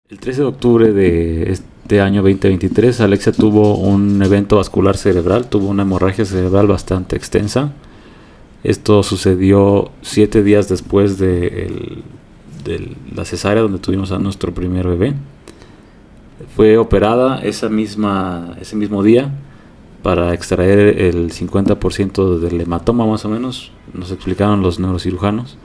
El 13 de octubre de este año 2023, Alexia tuvo un evento vascular cerebral, tuvo una hemorragia cerebral bastante extensa. Esto sucedió 7 días después de la cesárea, donde tuvimos a nuestro primer bebé. Fue operada ese mismo día para extraer el 50% del hematoma, más o menos, nos explicaron los neurocirujanos.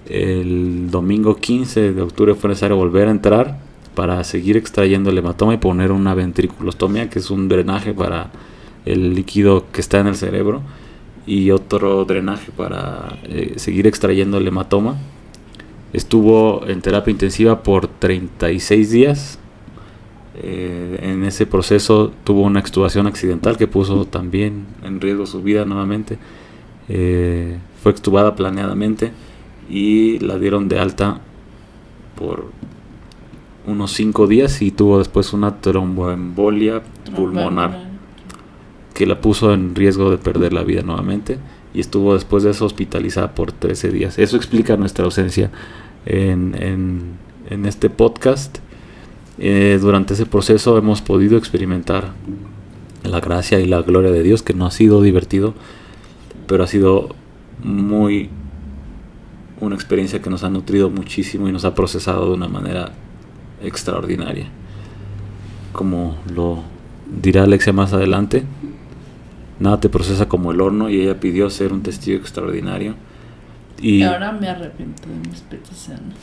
El domingo 15 de octubre fue necesario volver a entrar para seguir extrayendo el hematoma y poner una ventriculostomía, que es un drenaje para el líquido que está en el cerebro, y otro drenaje para seguir extrayendo el hematoma. Estuvo en terapia intensiva por 36 días. En ese proceso tuvo una extubación accidental que puso también en riesgo su vida nuevamente. Fue extubada planeadamente y la dieron de alta por unos 5 días y tuvo después una tromboembolia pulmonar que la puso en riesgo de perder la vida nuevamente, y estuvo después de eso hospitalizada por 13 días. Eso explica nuestra ausencia en este podcast. Durante ese proceso hemos podido experimentar la gracia y la gloria de Dios, que no ha sido divertido, pero ha sido una experiencia que nos ha nutrido muchísimo y nos ha procesado de una manera extraordinaria. Como lo dirá Alexia más adelante, nada te procesa como el horno, y ella pidió ser un testigo extraordinario. Y ahora me arrepiento de mis peticiones.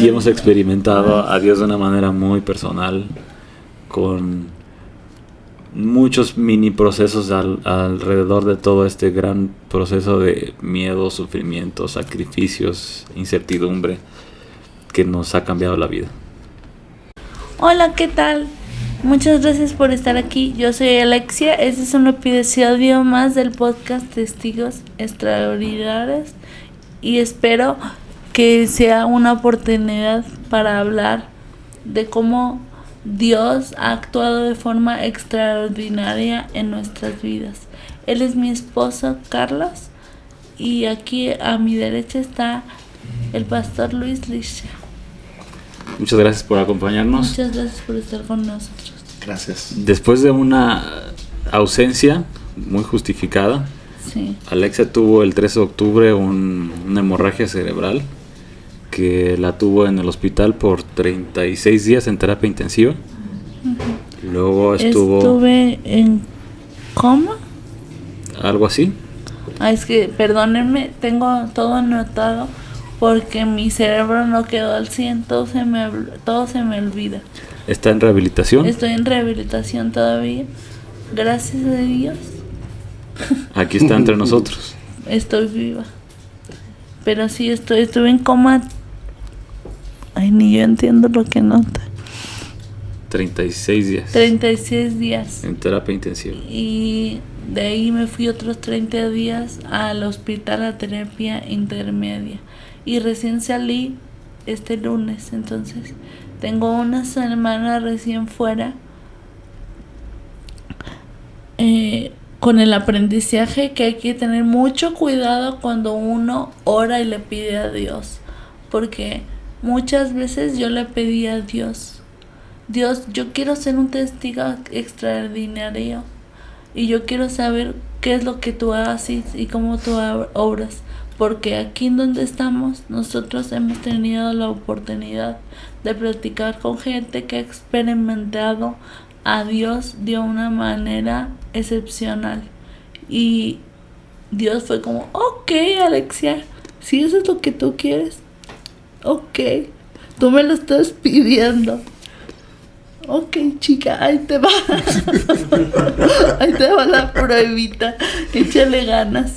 Y hemos experimentado a Dios de una manera muy personal, con muchos mini procesos alrededor de todo este gran proceso de miedo, sufrimiento, sacrificios, incertidumbre, que nos ha cambiado la vida. Hola, ¿qué tal? Muchas gracias por estar aquí. Yo soy Alexia. Este es un episodio más del podcast Testigos Extraordinarios, y espero que sea una oportunidad para hablar de cómo Dios ha actuado de forma extraordinaria en nuestras vidas. Él es mi esposo, Carlos, y aquí a mi derecha está el pastor Luis Lisha. Muchas gracias por acompañarnos. Muchas gracias por estar con nosotros. Gracias. Después de una ausencia muy justificada, sí, Alexia tuvo el 13 de octubre una hemorragia cerebral que la tuvo en el hospital por 36 días en terapia intensiva. Uh-huh. Luego estuve en coma. Algo así. Es que, perdónenme, tengo todo anotado porque mi cerebro no quedó al 100, todo se me olvida. ¿Está en rehabilitación? Estoy en rehabilitación todavía, gracias a Dios. Aquí está entre nosotros. Estoy viva. Pero sí, estuve en coma. Ay, ni yo entiendo lo que nota. 36 días. 36 días. En terapia intensiva. Y de ahí me fui otros 30 días al hospital a terapia intermedia. Y recién salí este lunes, entonces tengo una semana recién fuera, con el aprendizaje que hay que tener mucho cuidado cuando uno ora y le pide a Dios, porque muchas veces yo le pedí a Dios, yo quiero ser un testigo extraordinario y yo quiero saber qué es lo que tú haces y cómo tú obras. Porque aquí en donde estamos, nosotros hemos tenido la oportunidad de platicar con gente que ha experimentado a Dios de una manera excepcional. Y Dios fue como, ok, Alexia, si eso es lo que tú quieres, ok, tú me lo estás pidiendo. Ok, chica, ahí te va. Ahí te va la pruebita, échale ganas.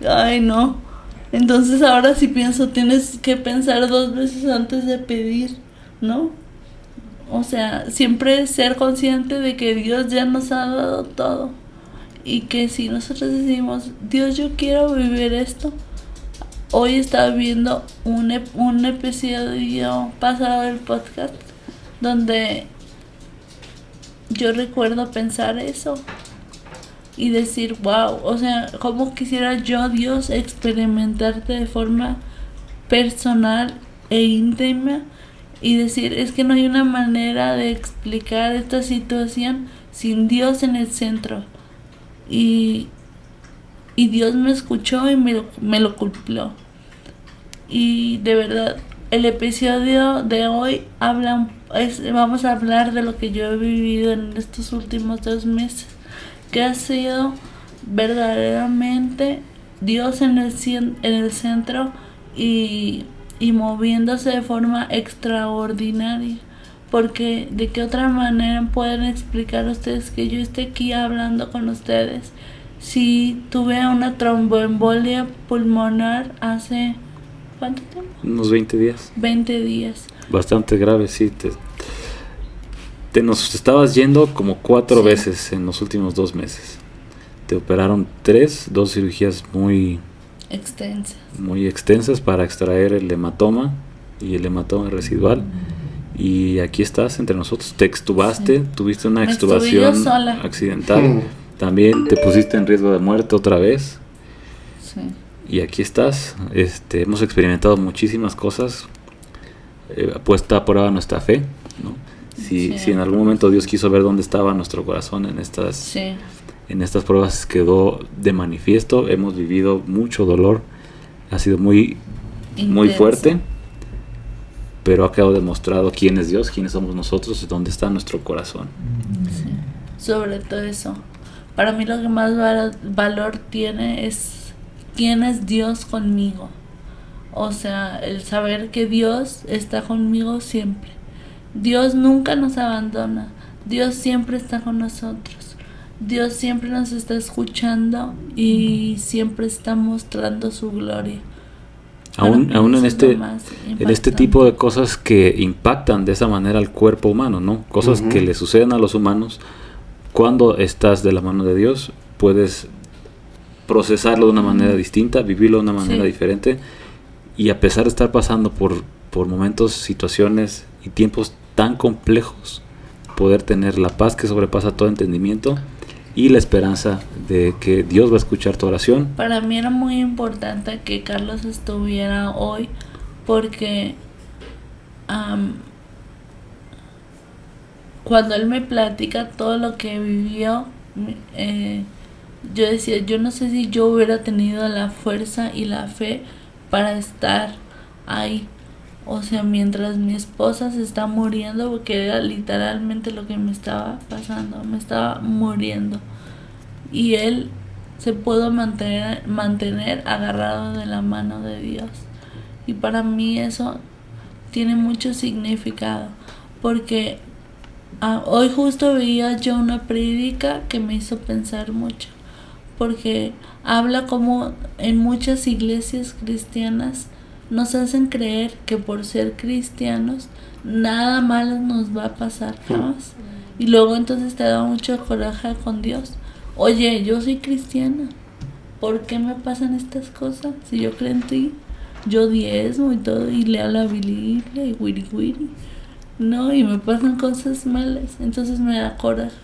Ay, no. Entonces ahora sí pienso, tienes que pensar 2 veces antes de pedir, ¿no? O sea, siempre ser consciente de que Dios ya nos ha dado todo. Y que si nosotros decimos, Dios, yo quiero vivir esto. Hoy estaba viendo un episodio pasado del podcast donde yo recuerdo pensar eso. Y decir, wow, o sea, cómo quisiera yo, Dios, experimentarte de forma personal e íntima y decir, es que no hay una manera de explicar esta situación sin Dios en el centro. Y Dios me escuchó y me lo cumplió. Y de verdad, el episodio de hoy vamos a hablar de lo que yo he vivido en estos últimos 2 meses, que ha sido verdaderamente Dios en el centro y moviéndose de forma extraordinaria. Porque de qué otra manera pueden explicar ustedes que yo esté aquí hablando con ustedes si tuve una tromboembolia pulmonar hace ¿cuánto tiempo? Unos 20 días. 20 días. Bastante grave, sí. Te nos estabas yendo como 4 veces en los últimos 2 meses. Te operaron 2 cirugías muy extensas para extraer el hematoma y el hematoma residual. Y aquí estás entre nosotros. Te extubaste, tuviste una extubación accidental. También te pusiste en riesgo de muerte otra vez. Sí. Y aquí estás. Hemos experimentado muchísimas cosas. Puesta a prueba nuestra fe, ¿no? Si en algún momento Dios quiso ver dónde estaba nuestro corazón en estas pruebas, quedó de manifiesto. Hemos vivido mucho dolor. Ha sido muy fuerte. Pero ha quedado demostrado quién es Dios, quiénes somos nosotros y dónde está nuestro corazón. Sí. Sobre todo eso. Para mí lo que más valor tiene es quién es Dios conmigo. O sea, el saber que Dios está conmigo siempre. Dios nunca nos abandona. Dios siempre está con nosotros. Dios siempre nos está escuchando y siempre está mostrando su gloria. Aún en este tipo de cosas que impactan de esa manera al cuerpo humano, ¿no? Cosas que le suceden a los humanos. Cuando estás de la mano de Dios, puedes procesarlo de una manera distinta, vivirlo de una manera diferente. Y a pesar de estar pasando por momentos, situaciones y tiempos tan complejos, poder tener la paz que sobrepasa todo entendimiento y la esperanza de que Dios va a escuchar tu oración. Para mí era muy importante que Carlos estuviera hoy porque cuando él me platica todo lo que vivió, yo decía, yo no sé si yo hubiera tenido la fuerza y la fe para estar ahí. O sea, mientras mi esposa se está muriendo, porque era literalmente lo que me estaba pasando, me estaba muriendo. Y él se pudo mantener agarrado de la mano de Dios. Y para mí eso tiene mucho significado, porque hoy justo veía yo una prédica que me hizo pensar mucho, porque habla como en muchas iglesias cristianas nos hacen creer que por ser cristianos nada malo nos va a pasar jamás. Y luego entonces te da mucho coraje con Dios. Oye, yo soy cristiana, ¿por qué me pasan estas cosas? Si yo creo en ti, yo diezmo y todo, y leo la Biblia y wiri, no, y me pasan cosas malas, entonces me da coraje.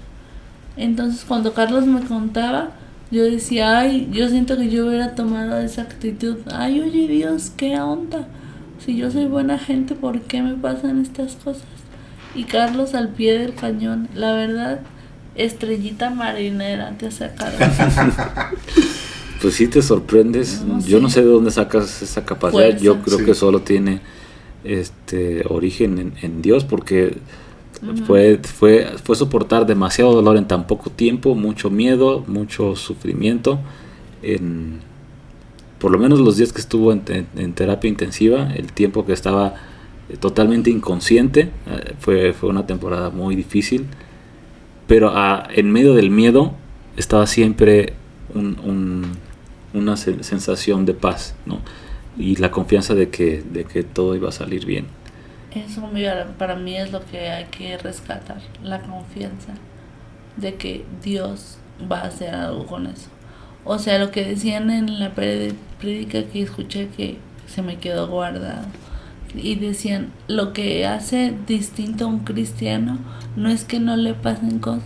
Entonces cuando Carlos me contaba, yo decía, ay, yo siento que yo hubiera tomado esa actitud. Ay, oye Dios, ¿qué onda? Si yo soy buena gente, ¿por qué me pasan estas cosas? Y Carlos al pie del cañón, la verdad, estrellita marinera te sacaron. Pues sí te sorprendes. Yo no sé de dónde sacas esa capacidad. Fuerza. Yo creo que solo tiene origen en Dios, porque fue soportar demasiado dolor en tan poco tiempo, mucho miedo, mucho sufrimiento. Por lo menos los días que estuvo en terapia intensiva, el tiempo que estaba totalmente inconsciente, fue una temporada muy difícil. Pero en medio del miedo estaba siempre una sensación de paz, ¿no? Y la confianza de que todo iba a salir bien. Eso para mí es lo que hay que rescatar, la confianza de que Dios va a hacer algo con eso. O sea, lo que decían en la prédica que escuché, que se me quedó guardado, y decían, lo que hace distinto a un cristiano no es que no le pasen cosas,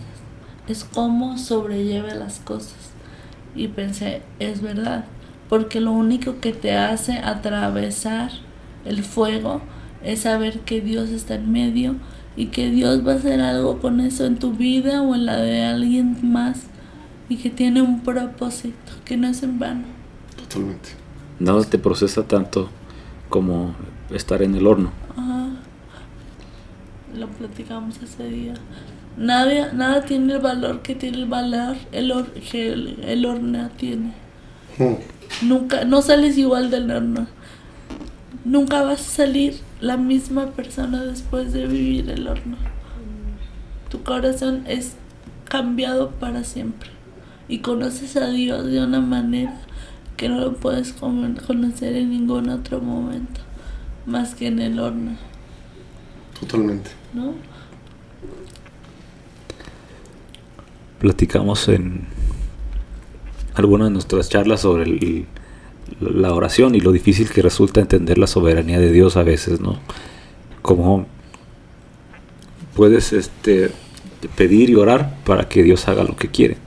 es cómo sobrelleve las cosas. Y pensé, es verdad, porque lo único que te hace atravesar el fuego es saber que Dios está en medio y que Dios va a hacer algo con eso en tu vida o en la de alguien más y que tiene un propósito, que no es en vano. Totalmente. Nada te procesa tanto como estar en el horno. Ajá. Lo platicamos ese día. Nada tiene el valor que tiene que el horno tiene. Nunca, no sales igual del horno. Nunca vas a salir la misma persona después de vivir el horno. Tu corazón es cambiado para siempre. Y conoces a Dios de una manera que no lo puedes conocer en ningún otro momento, más que en el horno. Totalmente. ¿No? Platicamos en algunas de nuestras charlas sobre la oración y lo difícil que resulta entender la soberanía de Dios a veces, ¿no? Como puedes pedir y orar para que Dios haga lo que quiere.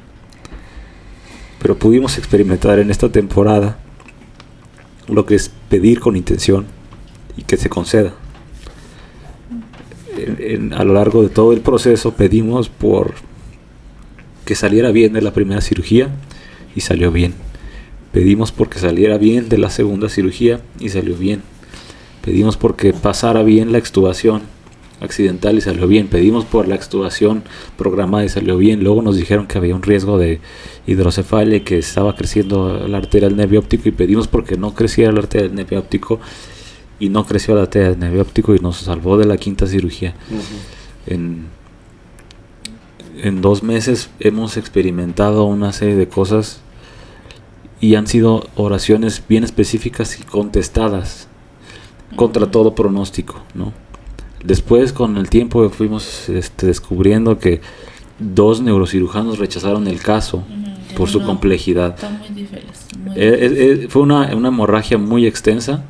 Pero pudimos experimentar en esta temporada lo que es pedir con intención y que se conceda. A lo largo de todo el proceso pedimos por que saliera bien de la primera cirugía y salió bien. Pedimos porque saliera bien de la segunda cirugía y salió bien. Pedimos porque pasara bien la extubación accidental y salió bien. Pedimos por la extubación programada y salió bien. Luego nos dijeron que había un riesgo de hidrocefalia y que estaba creciendo la arteria del nervio óptico y pedimos porque no creciera la arteria del nervio óptico y no creció la arteria del nervio óptico y nos salvó de la quinta cirugía. En 2 meses hemos experimentado una serie de cosas y han sido oraciones bien específicas y contestadas contra todo pronóstico, ¿no? Después, con el tiempo, fuimos descubriendo que 2 neurocirujanos rechazaron el caso por su complejidad. Está muy difícil. Fue una hemorragia muy extensa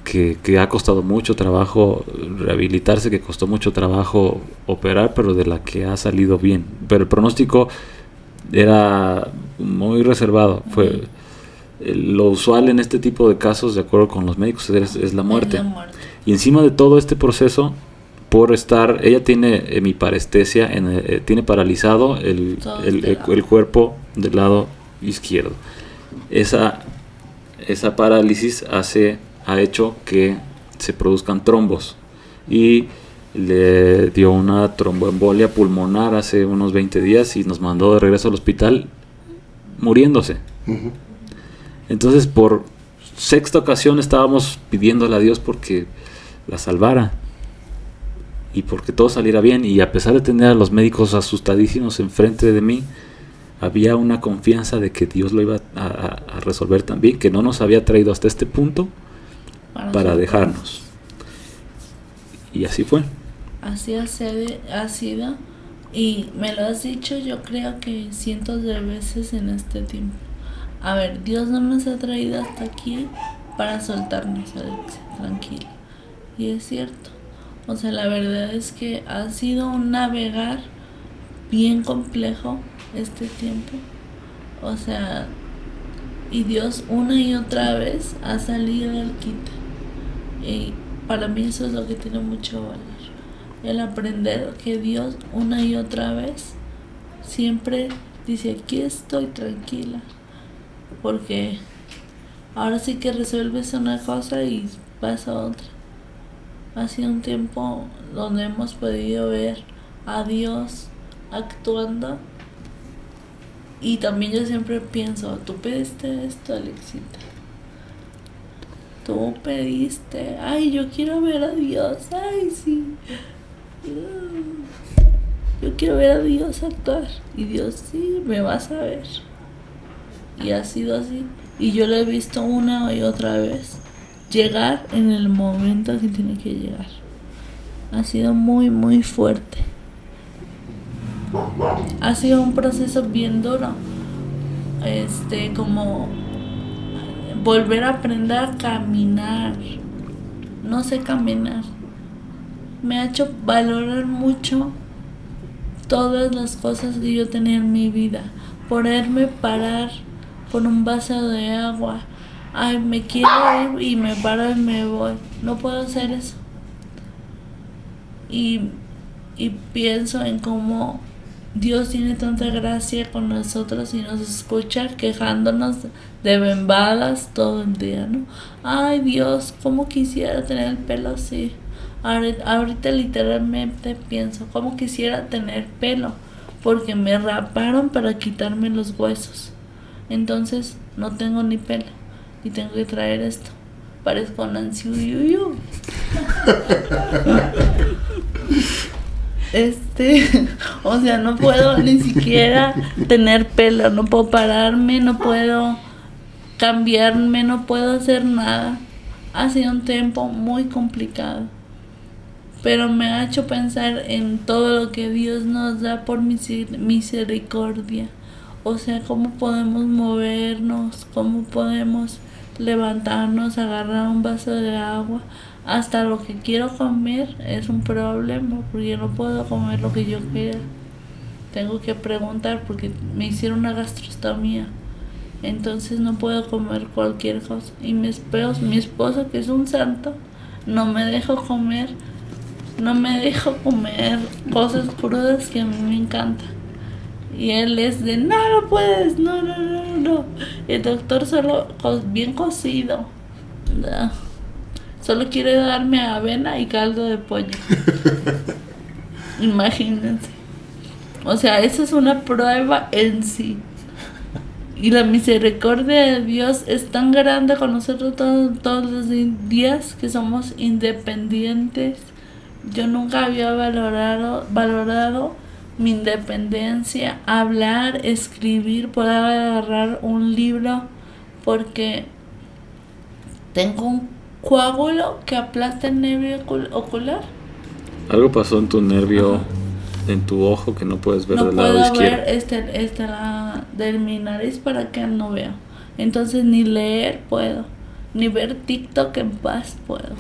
que ha costado mucho trabajo rehabilitarse, que costó mucho trabajo operar, pero de la que ha salido bien. Pero el pronóstico era muy reservado. Fue lo usual en este tipo de casos, de acuerdo con los médicos, es la muerte. Y encima de todo este proceso, ella tiene hemiparestesia, tiene paralizado el cuerpo del lado izquierdo. Esa parálisis ha hecho que se produzcan trombos y le dio una tromboembolia pulmonar hace unos 20 días y nos mandó de regreso al hospital muriéndose. Entonces, por 6ª ocasión estábamos pidiéndole a Dios porque la salvara y porque todo saliera bien, y a pesar de tener a los médicos asustadísimos enfrente de mí, había una confianza de que Dios lo iba a resolver también, que no nos había traído hasta este punto para dejarnos. Y así fue. Así ha sido, y me lo has dicho, yo creo que cientos de veces en este tiempo. A ver, Dios no nos ha traído hasta aquí para soltarnos, Alex, tranquila. Y es cierto. O sea, la verdad es que ha sido un navegar bien complejo este tiempo. O sea, y Dios una y otra vez ha salido del quite. Y para mí eso es lo que tiene mucho valor. El aprender que Dios una y otra vez siempre dice, aquí estoy tranquila. Porque ahora sí que resuelves una cosa y pasa otra. Ha sido un tiempo donde hemos podido ver a Dios actuando. Y también yo siempre pienso, tú pediste esto, Alexita. Tú pediste, ay, yo quiero ver a Dios, ay, sí. Yo quiero ver a Dios actuar. Y Dios, sí, me vas a ver. Y ha sido así. Y yo lo he visto una y otra vez llegar en el momento que tiene que llegar. Ha sido muy, muy fuerte. Ha sido un proceso bien duro. Como volver a aprender a caminar. No sé caminar. Me ha hecho valorar mucho todas las cosas que yo tenía en mi vida. Poderme parar con un vaso de agua ay, me quiero ir y me paro y me voy. No puedo hacer eso. Y pienso en cómo Dios tiene tanta gracia con nosotros y nos escucha quejándonos de bembadas todo el día, ¿no? Ay, Dios, cómo quisiera tener el pelo así. Ahorita literalmente pienso, cómo quisiera tener pelo, porque me raparon para quitarme los huesos. Entonces no tengo ni pelo y tengo que traer esto. Parezco Nancy Uyuyu. O sea, no puedo ni siquiera tener pelo, no puedo pararme, no puedo cambiarme, no puedo hacer nada. Ha sido un tiempo muy complicado, pero me ha hecho pensar en todo lo que Dios nos da por misericordia. O sea, cómo podemos movernos, cómo podemos levantarnos, agarrar un vaso de agua. Hasta lo que quiero comer es un problema, porque yo no puedo comer lo que yo quiera. Tengo que preguntar porque me hicieron una gastrostomía. Entonces no puedo comer cualquier cosa. Y mi esposo, que es un santo, no me dejó comer cosas crudas que a mí me encantan. Y él es de, no puedes, no. El doctor solo, bien cocido. No. Solo quiere darme avena y caldo de pollo. Imagínense. O sea, eso es una prueba en sí. Y la misericordia de Dios es tan grande con nosotros todos los días que somos independientes. Yo nunca había valorado mi independencia, hablar, escribir, poder agarrar un libro, porque tengo un coágulo que aplasta el nervio ocular. Algo pasó en tu nervio, en tu ojo, que no puedes ver del lado izquierdo. No puedo ver la de mi nariz para que no vea. Entonces ni leer puedo, ni ver TikTok en paz puedo.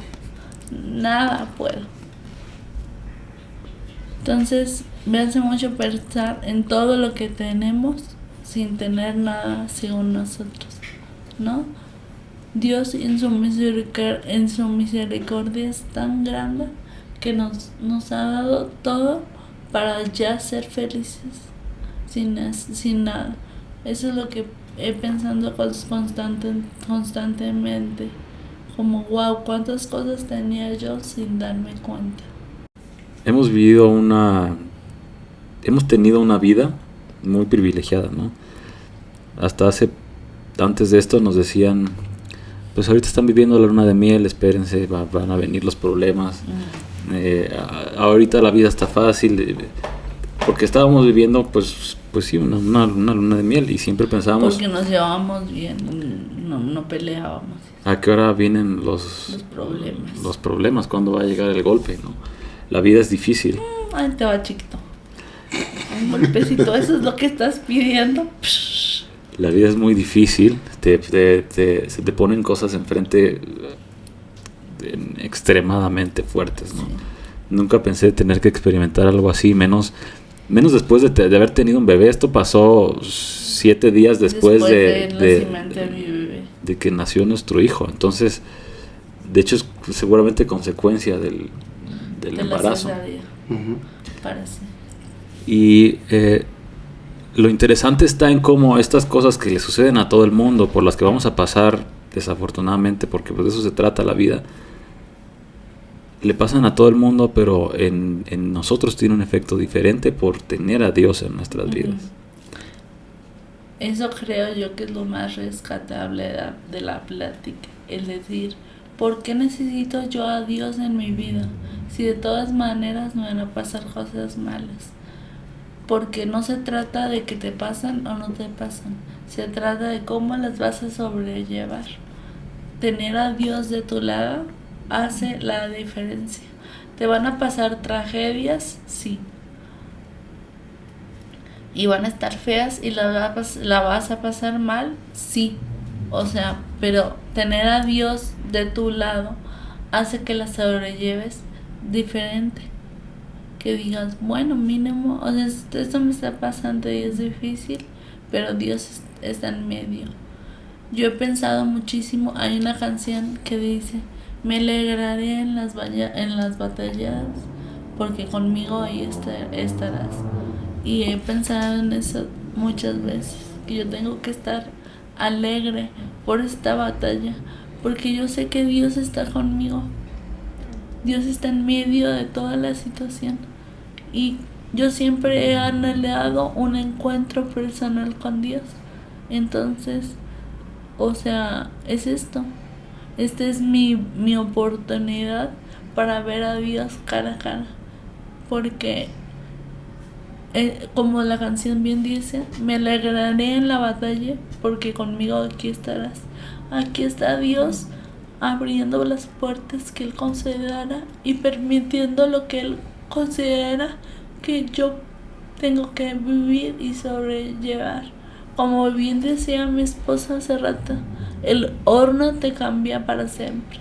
Nada puedo. Entonces me hace mucho pensar en todo lo que tenemos sin tener nada según nosotros, ¿no? Dios en su misericordia es tan grande que nos ha dado todo para ya ser felices sin nada. Eso es lo que he pensado constantemente. Como wow, cuántas cosas tenía yo sin darme cuenta. Hemos tenido una vida muy privilegiada, ¿no? Antes de esto nos decían, pues ahorita están viviendo la luna de miel, espérense, van a venir los problemas. Ahorita la vida está fácil, porque estábamos viviendo, pues sí, una luna de miel, y siempre pensábamos, porque nos llevábamos bien, no peleábamos. ¿A qué hora vienen los problemas? ¿Cuándo va a llegar el golpe, no? La vida es difícil. Ahí te va, chiquito. Un golpecito, eso es lo que estás pidiendo. La vida es muy difícil. Se te ponen cosas enfrente extremadamente fuertes, ¿no? Sí. Nunca pensé tener que experimentar algo así, menos después de haber tenido un bebé. Esto pasó 7 días después de que nació nuestro hijo. Entonces, de hecho, es seguramente consecuencia del embarazo. Parece. Y lo interesante está en cómo estas cosas que le suceden a todo el mundo, por las que vamos a pasar desafortunadamente, porque pues de eso se trata la vida, le pasan a todo el mundo, pero en nosotros tiene un efecto diferente por tener a Dios en nuestras vidas. Eso creo yo que es lo más rescatable de la plática, es decir, ¿por qué necesito yo a Dios en mi vida? Si de todas maneras me van a pasar cosas malas. Porque no se trata de que te pasan o no te pasan. Se trata de cómo las vas a sobrellevar. Tener a Dios de tu lado hace la diferencia. ¿Te van a pasar tragedias? Sí. ¿Y van a estar feas y la vas a pasar mal? Sí. O sea, pero tener a Dios de tu lado hace que la sobrelleves diferente. Que digas, bueno, mínimo, o sea, esto me está pasando y es difícil, pero Dios está en medio. Yo he pensado muchísimo, hay una canción que dice, me alegraré en las batallas, porque conmigo ahí estarás. Y he pensado en eso muchas veces, que yo tengo que estar alegre por esta batalla, porque yo sé que Dios está conmigo. Dios está en medio de toda la situación. Y yo siempre he anhelado un encuentro personal con Dios. Entonces, o sea, es esto. Esta es mi oportunidad para ver a Dios cara a cara. Porque, como la canción bien dice, me alegraré en la batalla porque conmigo aquí estarás. Aquí está Dios abriendo las puertas que Él considera y permitiendo lo que Él considera que yo tengo que vivir y sobrellevar. Como bien decía mi esposa hace rato, el horno te cambia para siempre.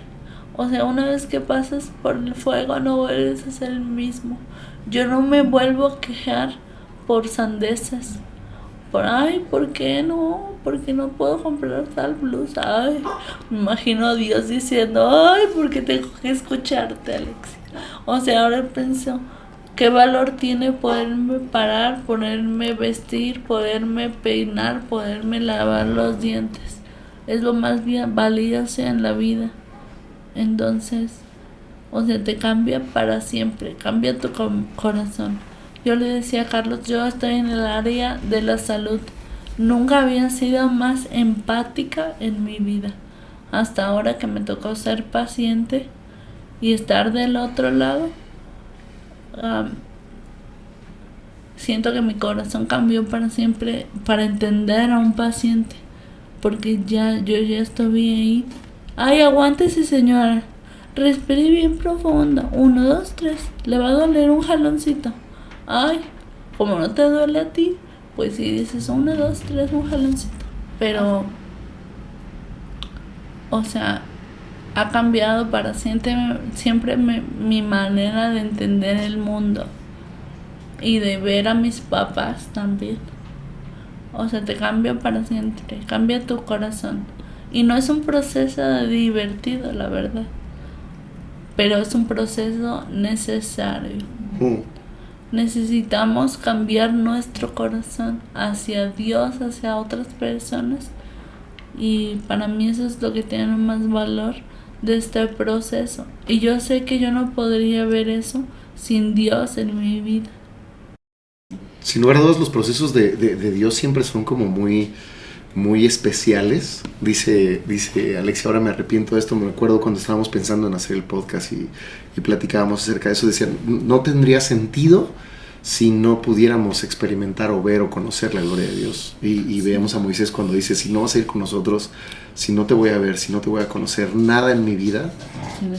O sea, una vez que pasas por el fuego no vuelves a ser el mismo. Yo no me vuelvo a quejar por sandeces. Ay, ¿por qué no? ¿Por qué no puedo comprar tal blusa? Ay, me imagino a Dios diciendo, ay, ¿por qué tengo que escucharte, Alexia? O sea, ahora pienso, ¿qué valor tiene poderme parar, poderme vestir, poderme peinar, poderme lavar los dientes? Es lo más valioso en la vida. Entonces, o sea, te cambia para siempre, cambia tu corazón. Yo le decía a Carlos, yo estoy en el área de la salud. Nunca había sido más empática en mi vida. Hasta ahora que me tocó ser paciente y estar del otro lado, siento que mi corazón cambió para siempre para entender a un paciente. Porque yo ya estoy ahí. Ay, aguántese, señora. Respire bien profundo. 1, 2, 3. Le va a doler un jaloncito. Ay, como no te duele a ti, pues si dices 1, 2, 3, un jaloncito. Pero, o sea, ha cambiado para siempre mi manera de entender el mundo y de ver a mis papás también. O sea, te cambia para siempre, cambia tu corazón. Y no es un proceso divertido, la verdad, pero es un proceso necesario. Necesitamos cambiar nuestro corazón hacia Dios, hacia otras personas. Y para mí eso es lo que tiene más valor de este proceso. Y yo sé que yo no podría ver eso sin Dios en mi vida. Sin lugar a dudas, los procesos de Dios siempre son como muy, muy especiales. Dice Alexia, ahora me arrepiento de esto. Me acuerdo cuando estábamos pensando en hacer el podcast y platicábamos acerca de eso. Decían, no tendría sentido si no pudiéramos experimentar o ver o conocer la gloria de Dios. Y veamos a Moisés cuando dice, si no vas a ir con nosotros, si no te voy a ver, si no te voy a conocer, nada en mi vida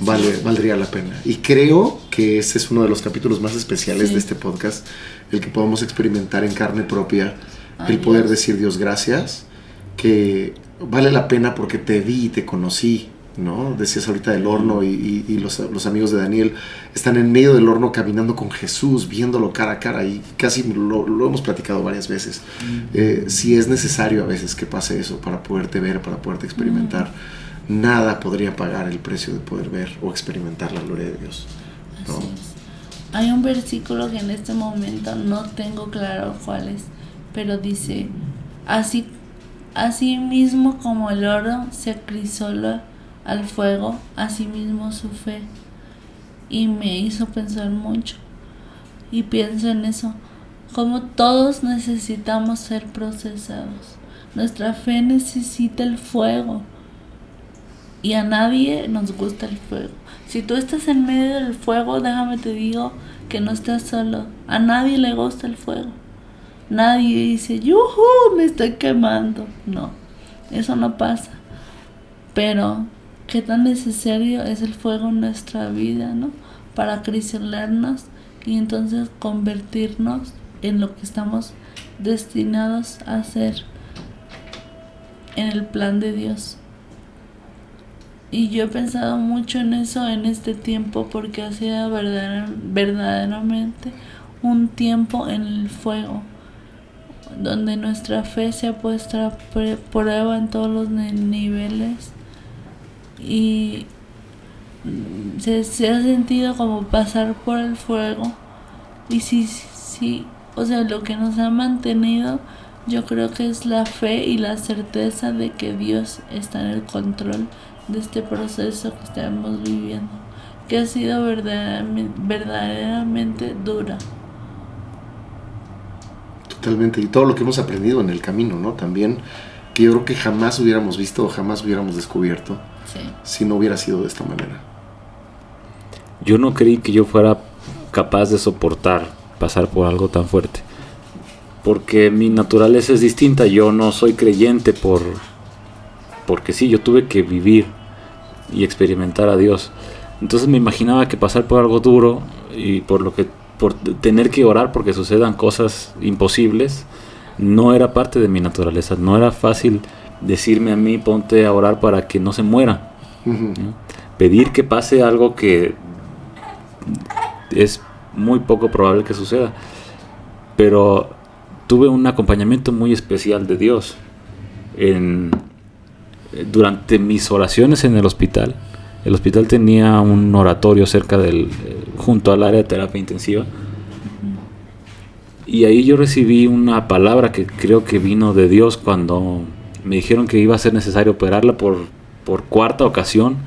valdría la pena. Y creo que ese es uno de los capítulos más especiales de este podcast, el que podamos experimentar en carne propia, el poder decir, Dios, gracias, que vale la pena porque te vi y te conocí, ¿no? Decías ahorita del horno y los amigos de Daniel están en medio del horno caminando con Jesús, viéndolo cara a cara, y casi lo hemos platicado varias veces. Si es necesario a veces que pase eso para poderte ver, para poderte experimentar, nada podría pagar el precio de poder ver o experimentar la gloria de Dios, ¿no? Así es. Hay un versículo que en este momento no tengo claro cuál es, pero dice, así mismo como el oro se acrisola al fuego, así mismo su fe. Y me hizo pensar mucho. Y pienso en eso, como todos necesitamos ser procesados. Nuestra fe necesita el fuego. Y a nadie nos gusta el fuego. Si tú estás en medio del fuego, déjame te digo que no estás solo. A nadie le gusta el fuego. Nadie dice, ¡yujú! Me estoy quemando. No, eso no pasa. Pero qué tan necesario es el fuego en nuestra vida, ¿no? Para acrisolarnos y entonces convertirnos en lo que estamos destinados a ser en el plan de Dios. Y yo he pensado mucho en eso en este tiempo, porque ha sido verdaderamente un tiempo en el fuego. donde nuestra fe se ha puesto a prueba en todos los niveles y se ha sentido como pasar por el fuego. Y sí, o sea, lo que nos ha mantenido, yo creo que es la fe y la certeza de que Dios está en el control de este proceso que estamos viviendo, que ha sido verdaderamente dura. Totalmente, y todo lo que hemos aprendido en el camino, ¿no? También, que yo creo que jamás hubiéramos visto o jamás hubiéramos descubierto si no hubiera sido de esta manera. Yo no creí que yo fuera capaz de soportar pasar por algo tan fuerte, porque mi naturaleza es distinta. Yo no soy creyente porque sí, yo tuve que vivir y experimentar a Dios. Entonces me imaginaba que pasar por algo duro y por tener que orar porque sucedan cosas imposibles no era parte de mi naturaleza. No era fácil decirme a mí, ponte a orar para que no se muera. ¿No? Pedir que pase algo que es muy poco probable que suceda. Pero tuve un acompañamiento muy especial de Dios durante mis oraciones en el hospital. El hospital tenía un oratorio cerca junto al área de terapia intensiva. Y ahí yo recibí una palabra que creo que vino de Dios cuando me dijeron que iba a ser necesario operarla por cuarta ocasión.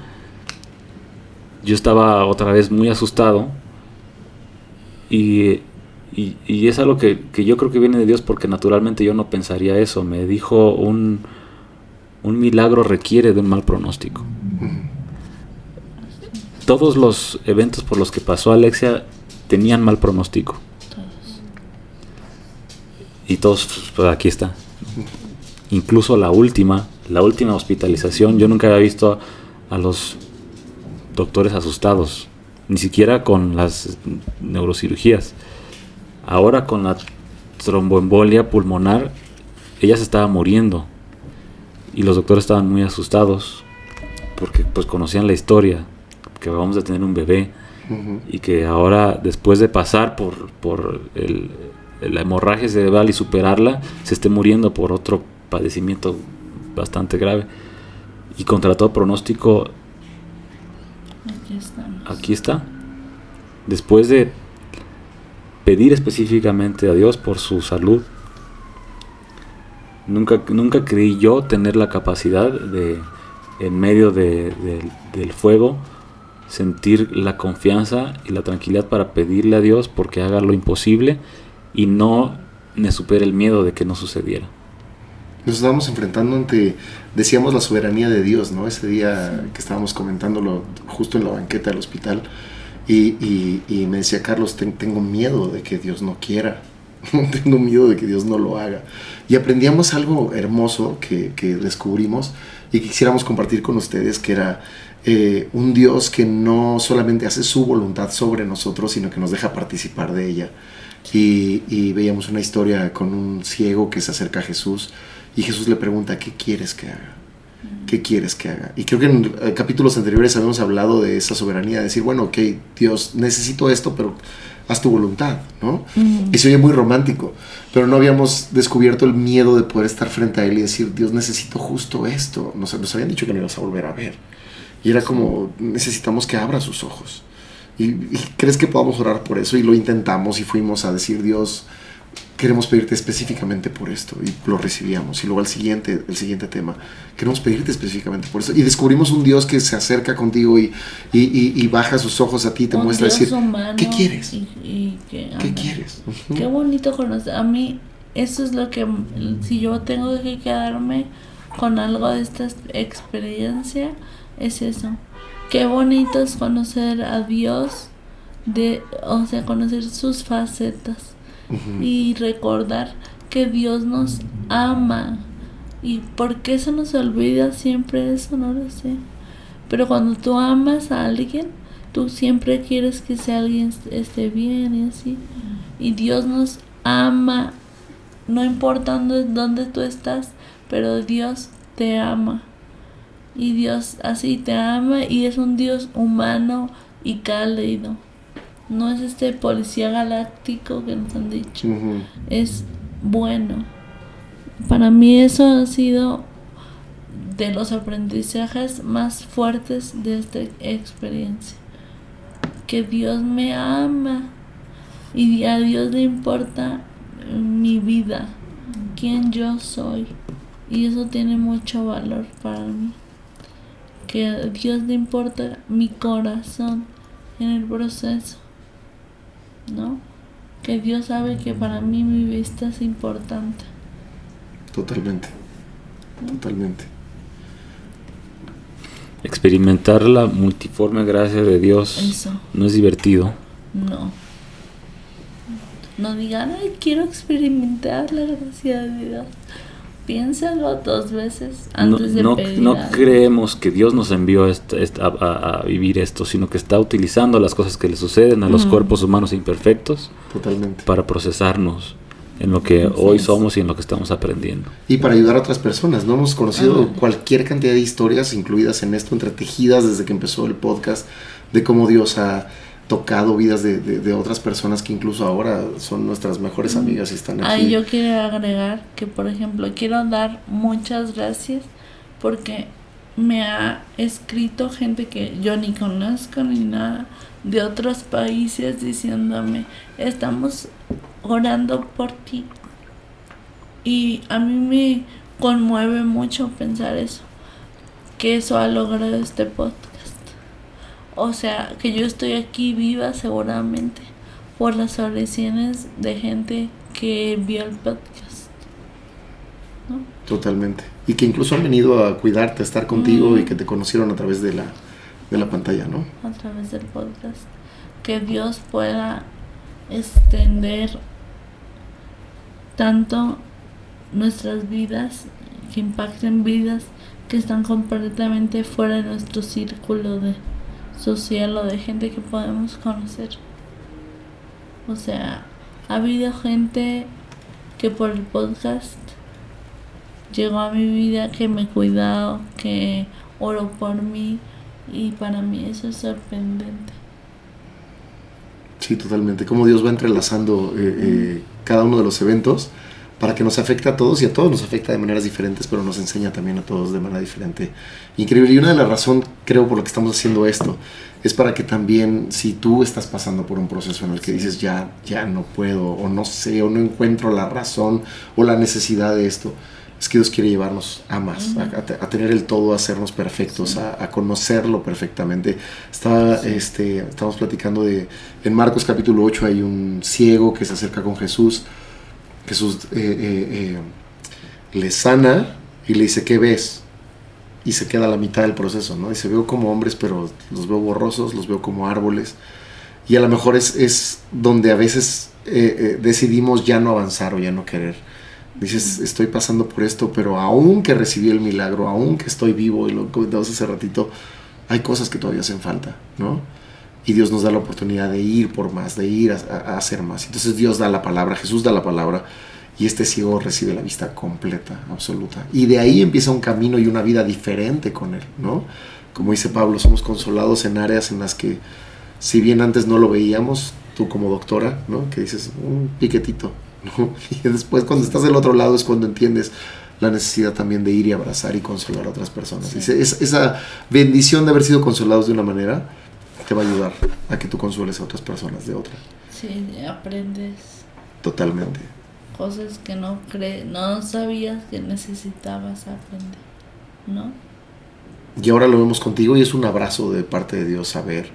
Yo estaba otra vez muy asustado. Y es algo que yo creo que viene de Dios, porque naturalmente yo no pensaría eso. Me dijo un milagro requiere de un mal pronóstico. Todos los eventos por los que pasó Alexia tenían mal pronóstico. Y todos, pues aquí está. Incluso la última hospitalización, yo nunca había visto a los doctores asustados, ni siquiera con las neurocirugías. Ahora con la tromboembolia pulmonar, ella se estaba muriendo y los doctores estaban muy asustados porque pues conocían la historia, que vamos a tener un bebé. Y que ahora, después de pasar por la hemorragia cerebral y superarla, se esté muriendo por otro padecimiento bastante grave. Y contra todo pronóstico, aquí está. Después de pedir específicamente a Dios por su salud, nunca creí yo tener la capacidad de, en medio del fuego, sentir la confianza y la tranquilidad para pedirle a Dios porque haga lo imposible y no me supere el miedo de que no sucediera. Nos estábamos enfrentando ante, decíamos, la soberanía de Dios, ¿no? Ese día que estábamos comentándolo justo en la banqueta del hospital, y me decía Carlos, tengo miedo de que Dios no quiera, tengo miedo de que Dios no lo haga. Y aprendíamos algo hermoso que descubrimos y que quisiéramos compartir con ustedes, que era un Dios que no solamente hace su voluntad sobre nosotros, sino que nos deja participar de ella. Y veíamos una historia con un ciego que se acerca a Jesús y Jesús le pregunta, ¿qué quieres que haga? ¿Qué quieres que haga? Y creo que en capítulos anteriores habíamos hablado de esa soberanía, de decir, bueno, ok, Dios, necesito esto, pero haz tu voluntad, ¿no? Y se oye muy romántico, pero no habíamos descubierto el miedo de poder estar frente a Él y decir, Dios, necesito justo esto. Nos habían dicho que no ibas a volver a ver. Y era como, necesitamos que abra sus ojos. ¿Y crees que podamos orar por eso? Y lo intentamos y fuimos a decir, Dios, queremos pedirte específicamente por esto. Y lo recibíamos. Y luego el siguiente tema, queremos pedirte específicamente por esto. Y descubrimos un Dios que se acerca contigo y baja sus ojos a ti y te muestra decir, ¿qué quieres? ¿Qué quieres? Qué bonito conocer. A mí, eso es lo que, si yo tengo que quedarme con algo de esta experiencia, es eso. Qué bonito es conocer a Dios, o sea, conocer sus facetas y recordar que Dios nos ama. ¿Y por qué se nos olvida siempre eso? No lo sé. Pero cuando tú amas a alguien, tú siempre quieres que ese alguien esté bien y así. Y Dios nos ama, no importa dónde tú estás, pero Dios te ama. Y Dios así te ama y es un Dios humano y cálido. No es este policía galáctico que nos han dicho. Es bueno. Para mí eso ha sido de los aprendizajes más fuertes de esta experiencia. Que Dios me ama y a Dios le importa mi vida, quién yo soy. Y eso tiene mucho valor para mí. Que a Dios le importa mi corazón en el proceso, ¿no? Que Dios sabe que para mí mi vista es importante. Totalmente. Totalmente. Experimentar la multiforme gracia de Dios Eso. no es divertido. No digan, ay, quiero experimentar la gracia de Dios. Piénsalo 2 veces antes de pedir no algo. creemos que Dios nos envió a vivir esto, sino que está utilizando las cosas que le suceden a los cuerpos humanos imperfectos. Totalmente. Para procesarnos en lo que hoy somos y en lo que estamos aprendiendo. Y para ayudar a otras personas, ¿no? Hemos conocido cualquier cantidad de historias incluidas en esto, entretejidas desde que empezó el podcast, de cómo Dios ha tocado vidas de otras personas que incluso ahora son nuestras mejores amigas y están aquí. Yo quiero agregar que, por ejemplo, quiero dar muchas gracias porque me ha escrito gente que yo ni conozco ni nada de otros países diciéndome, estamos orando por ti. Y a mí me conmueve mucho pensar eso, que eso ha logrado este podcast. O sea, que yo estoy aquí viva seguramente por las oraciones de gente que vio el podcast, ¿no? Totalmente. Y que incluso han venido a cuidarte, a estar contigo y que te conocieron a través de la pantalla, ¿no? A través del podcast. Que Dios pueda extender tanto nuestras vidas, que impacten vidas que están completamente fuera de nuestro círculo de social o de gente que podemos conocer. O sea, ha habido gente que por el podcast llegó a mi vida, que me cuidó, que oró por mí, y para mí eso es sorprendente. Sí, totalmente. Cómo Dios va entrelazando cada uno de los eventos para que nos afecte a todos, y a todos nos afecta de maneras diferentes, pero nos enseña también a todos de manera diferente. Increíble. Y una de las razones, creo, por lo que estamos haciendo esto, es para que también, si tú estás pasando por un proceso en el que dices, ya no puedo, o no sé, o no encuentro la razón o la necesidad de esto, es que Dios quiere llevarnos a más, a tener el todo, a hacernos perfectos, a conocerlo perfectamente. Estamos platicando en Marcos capítulo 8 hay un ciego que se acerca con Jesús. Jesús le sana y le dice, ¿qué ves? Y se queda a la mitad del proceso, ¿no? Dice, veo como hombres, pero los veo borrosos, los veo como árboles. Y a lo mejor es donde a veces decidimos ya no avanzar o ya no querer. Dices, estoy pasando por esto, pero aún que recibí el milagro, aún que estoy vivo, y lo comentamos hace ratito, hay cosas que todavía hacen falta, ¿no? Y Dios nos da la oportunidad de ir por más, de ir a hacer más. Entonces Dios da la palabra, Jesús da la palabra, y este ciego recibe la vista completa, absoluta. Y de ahí empieza un camino y una vida diferente con Él, ¿no? Como dice Pablo, somos consolados en áreas en las que, si bien antes no lo veíamos, tú como doctora, ¿no? Que dices, un piquetito, ¿no? Y después cuando estás del otro lado es cuando entiendes la necesidad también de ir y abrazar y consolar a otras personas. Sí. Esa bendición de haber sido consolados de una manera te va a ayudar a que tú consueles a otras personas de otra. Sí, aprendes totalmente cosas que no sabías que necesitabas aprender, ¿no? Y ahora lo vemos contigo y es un abrazo de parte de Dios saber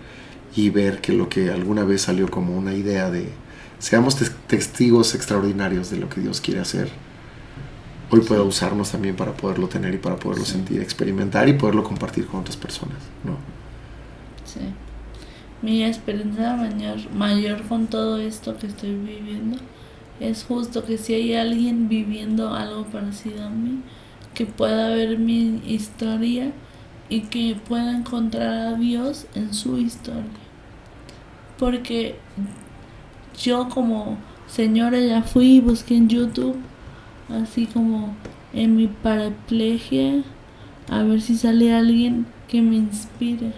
y ver que lo que alguna vez salió como una idea de seamos testigos extraordinarios de lo que Dios quiere hacer, hoy pueda usarnos también para poderlo tener y para poderlo sentir, experimentar y poderlo compartir con otras personas, ¿no? Sí. Mi experiencia mayor con todo esto que estoy viviendo es justo que si hay alguien viviendo algo parecido a mí, que pueda ver mi historia y que pueda encontrar a Dios en su historia. Porque yo como señora ya fui y busqué en YouTube, así como en mi paraplegia, a ver si sale alguien que me inspire.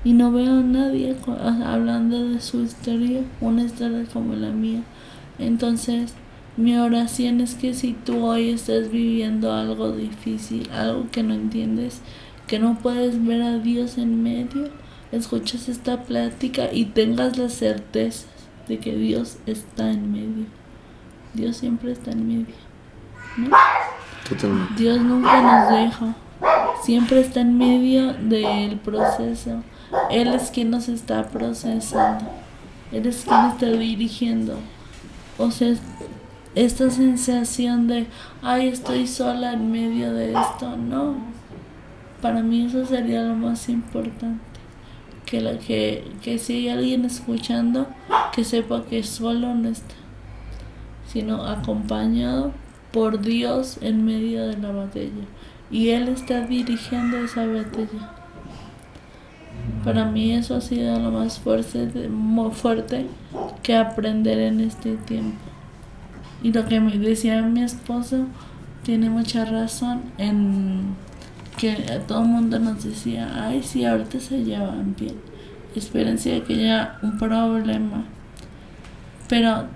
Y no veo a nadie hablando de su historia, una historia como la mía. Entonces Mi oración es que si tú hoy estás viviendo algo difícil, algo que no entiendes, que no puedes ver a Dios en medio, escuches esta plática y tengas la certeza de que Dios está en medio. Dios siempre está en medio, ¿no? Totalmente. Dios nunca nos deja. Siempre está en medio del proceso. Él es quien nos está procesando. Él es quien está dirigiendo. O sea, esta sensación de, ay, estoy sola en medio de esto, no. Para mí eso sería lo más importante. Que si hay alguien escuchando, que sepa que solo no está, sino acompañado por Dios en medio de la batalla. Y Él está dirigiendo esa batalla. Para mí eso ha sido lo más fuerte que aprender en este tiempo. Y lo que me decía mi esposo tiene mucha razón en que todo el mundo nos decía, ay, sí, ahorita se llevan bien. Espérense a que haya un problema. Pero,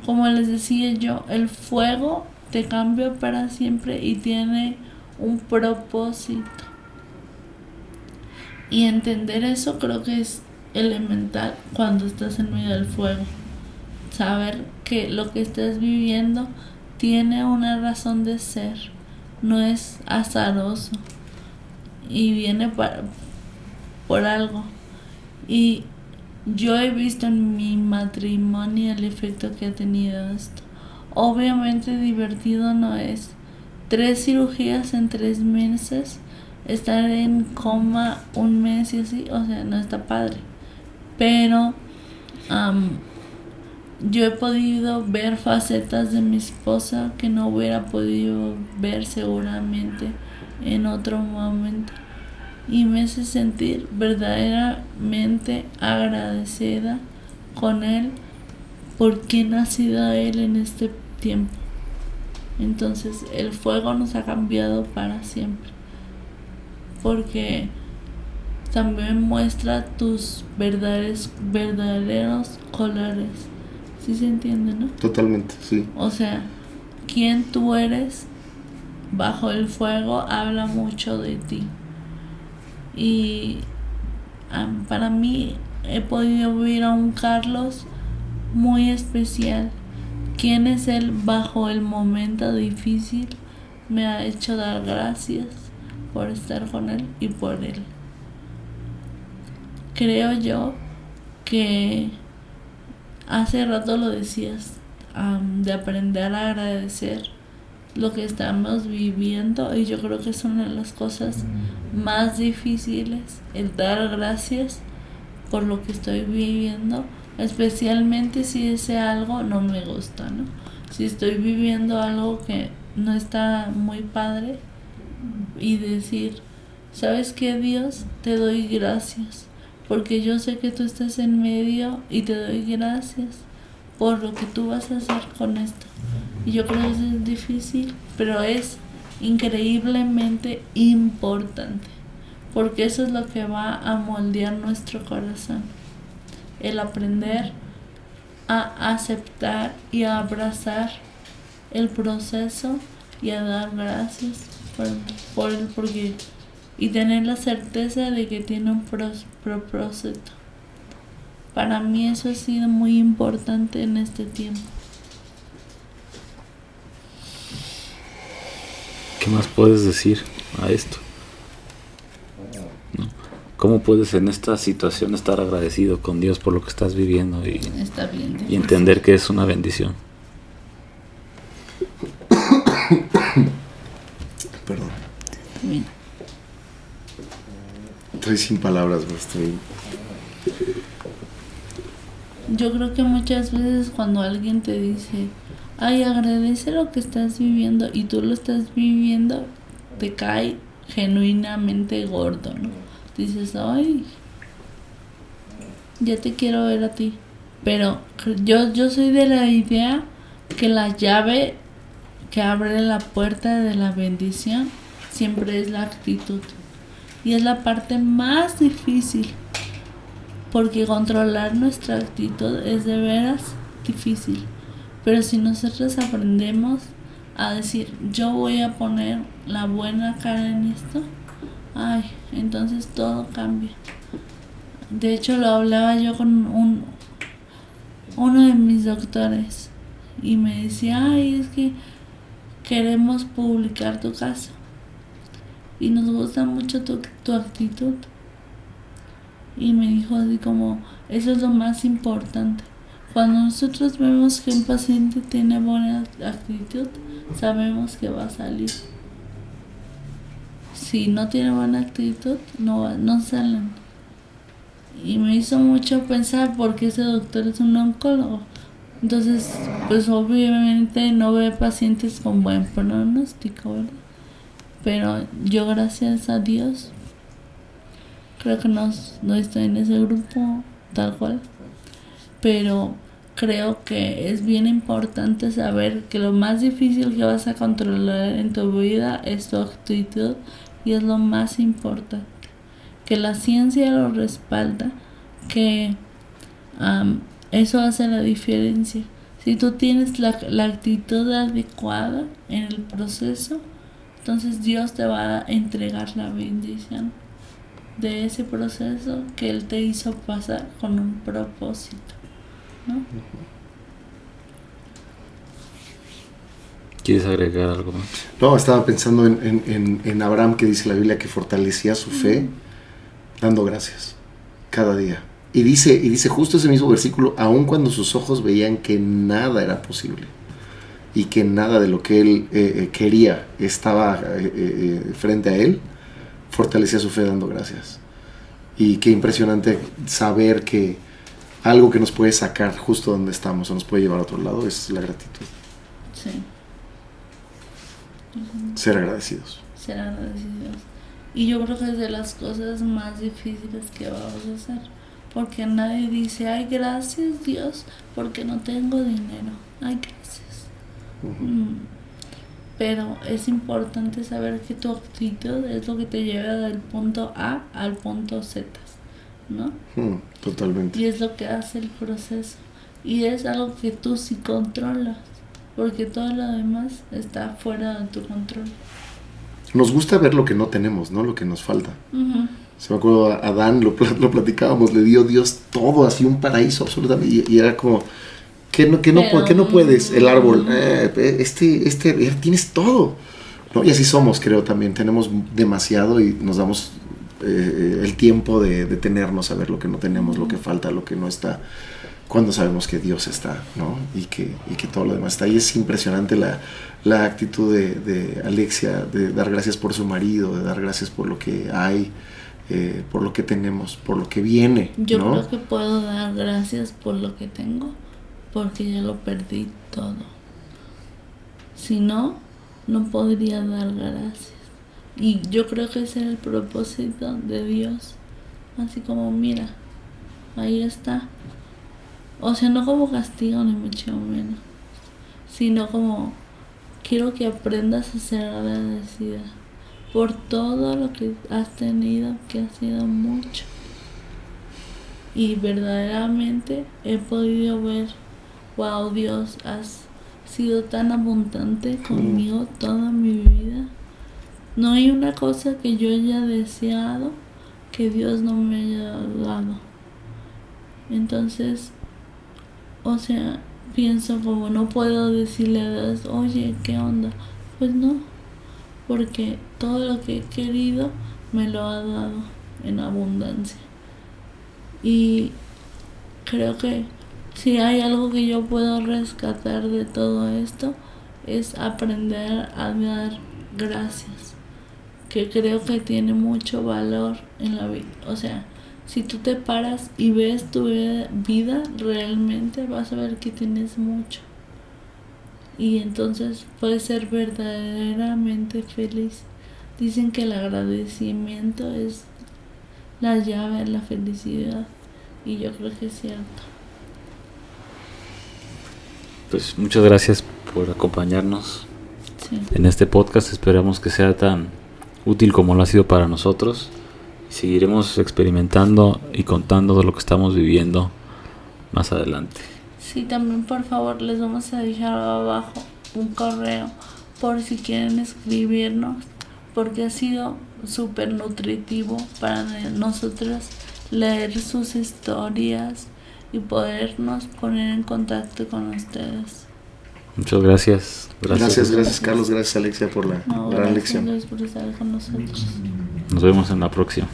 como les decía yo, el fuego te cambia para siempre y tiene un propósito. Y entender eso creo que es elemental cuando estás en medio del fuego. Saber que lo que estás viviendo tiene una razón de ser, no es azaroso y viene por algo. Y yo he visto en mi matrimonio el efecto que ha tenido esto. Obviamente divertido no es. 3 cirugías en 3 meses, estar en coma 1 mes y así, o sea, no está padre. Pero yo he podido ver facetas de mi esposa que no hubiera podido ver seguramente en otro momento. Y me hace sentir verdaderamente agradecida con Él por quien ha sido Él en este tiempo. Entonces el fuego nos ha cambiado para siempre, porque también muestra tus verdaderos colores. ¿Sí se entiende, no? Totalmente, sí. O sea, quién tú eres bajo el fuego habla mucho de ti. Y para mí he podido ver a un Carlos muy especial. ¿Quién es él bajo el momento difícil? Me ha hecho dar gracias por estar con él y por él. Creo yo que hace rato lo decías, de aprender a agradecer lo que estamos viviendo, y yo creo que es una de las cosas más difíciles, el dar gracias por lo que estoy viviendo, especialmente si ese algo no me gusta, ¿no? Si estoy viviendo algo que no está muy padre, y decir, ¿sabes qué, Dios? Te doy gracias, porque yo sé que tú estás en medio, y te doy gracias por lo que tú vas a hacer con esto. Y yo creo que es difícil, pero es increíblemente importante, porque eso es lo que va a moldear nuestro corazón. El aprender a aceptar y a abrazar el proceso y a dar gracias por el porque, y tener la certeza de que tiene un propósito. Para mí eso ha sido muy importante en este tiempo. ¿Qué más puedes decir a esto? ¿No? ¿Cómo puedes en esta situación estar agradecido con Dios por lo que estás viviendo Está bien difícil. y entender que es una bendición? Perdón. Bien. Estoy sin palabras, güey. Yo creo que muchas veces cuando alguien te dice, ay, agradece lo que estás viviendo, y tú lo estás viviendo, te cae genuinamente gordo, ¿no? Dices, ay, ya te quiero ver a ti. Pero yo soy de la idea que la llave que abre la puerta de la bendición siempre es la actitud. Y es la parte más difícil, porque controlar nuestra actitud es de veras difícil. Pero si nosotros aprendemos a decir, yo voy a poner la buena cara en esto, ay, entonces todo cambia. De hecho, lo hablaba yo con uno de mis doctores y me decía, ay, es que queremos publicar tu caso y nos gusta mucho tu actitud. Y me dijo así como, eso es lo más importante. Cuando nosotros vemos que un paciente tiene buena actitud, sabemos que va a salir. Si no tiene buena actitud, no salen. Y me hizo mucho pensar porque ese doctor es un oncólogo. Entonces, pues obviamente no ve pacientes con buen pronóstico, ¿verdad? Pero yo, gracias a Dios, creo que no estoy en ese grupo tal cual. Pero creo que es bien importante saber que lo más difícil que vas a controlar en tu vida es tu actitud, y es lo más importante. Que la ciencia lo respalda, que eso hace la diferencia. Si tú tienes la actitud adecuada en el proceso, entonces Dios te va a entregar la bendición de ese proceso que Él te hizo pasar con un propósito, ¿no? ¿Quieres agregar algo más? No, estaba pensando en Abraham, que dice la Biblia que fortalecía su fe dando gracias cada día. Y dice justo ese mismo versículo, aun cuando sus ojos veían que nada era posible y que nada de lo que él quería estaba frente a él, fortalecía su fe dando gracias. Y qué impresionante saber que algo que nos puede sacar justo donde estamos o nos puede llevar a otro lado es la gratitud. Sí. Ser agradecidos. Ser agradecidos. Y yo creo que es de las cosas más difíciles que vamos a hacer. Porque nadie dice, ay, gracias Dios, porque no tengo dinero. Ay, gracias. Pero es importante saber que tu actitud es lo que te lleva del punto A al punto Z, ¿no? Totalmente. Y es lo que hace el proceso. Y es algo que tú sí controlas, porque todo lo demás está fuera de tu control. Nos gusta ver lo que no tenemos, ¿no? Lo que nos falta. Se me acuerdo, a Adán lo platicábamos, le dio Dios todo, así un paraíso absolutamente, y era como, ¿qué no puedes? El árbol, tienes todo, ¿no? Y así somos, creo, también, tenemos demasiado y nos damos el tiempo de detenernos a ver lo que no tenemos, lo que falta, lo que no está, cuando sabemos que Dios está, ¿no? Y que todo lo demás está. Y es impresionante la actitud de Alexia, de dar gracias por su marido, de dar gracias por lo que hay, por lo que tenemos, por lo que viene, yo, ¿no? Creo que puedo dar gracias por lo que tengo, porque ya lo perdí todo. Si no, no podría dar gracias. Y yo creo que ese es el propósito de Dios. Así como, mira, ahí está. O sea, no como castigo ni mucho menos, sino como, quiero que aprendas a ser agradecida por todo lo que has tenido, que ha sido mucho. Y verdaderamente he podido ver, wow, Dios, has sido tan abundante conmigo toda mi vida. No hay una cosa que yo haya deseado que Dios no me haya dado. Entonces, o sea, pienso como, no puedo decirle a Dios, oye, ¿qué onda? Pues no, porque todo lo que he querido me lo ha dado en abundancia. Y creo que si hay algo que yo puedo rescatar de todo esto, es aprender a dar gracias, que creo que tiene mucho valor en la vida. O sea, si tú te paras y ves tu vida realmente, vas a ver que tienes mucho. Y entonces puedes ser verdaderamente feliz. Dicen que el agradecimiento es la llave a la felicidad. Y yo creo que es cierto. Pues muchas gracias por acompañarnos en este podcast. Esperamos que sea tan útil como lo ha sido para nosotros. Seguiremos experimentando y contando de lo que estamos viviendo más adelante. Sí, también por favor les vamos a dejar abajo un correo por si quieren escribirnos, porque ha sido súper nutritivo para nosotros leer sus historias y podernos poner en contacto con ustedes. Muchas gracias. Gracias Carlos, gracias Alexia por la gran lección. Gracias por estar con nosotros. Nos vemos en la próxima.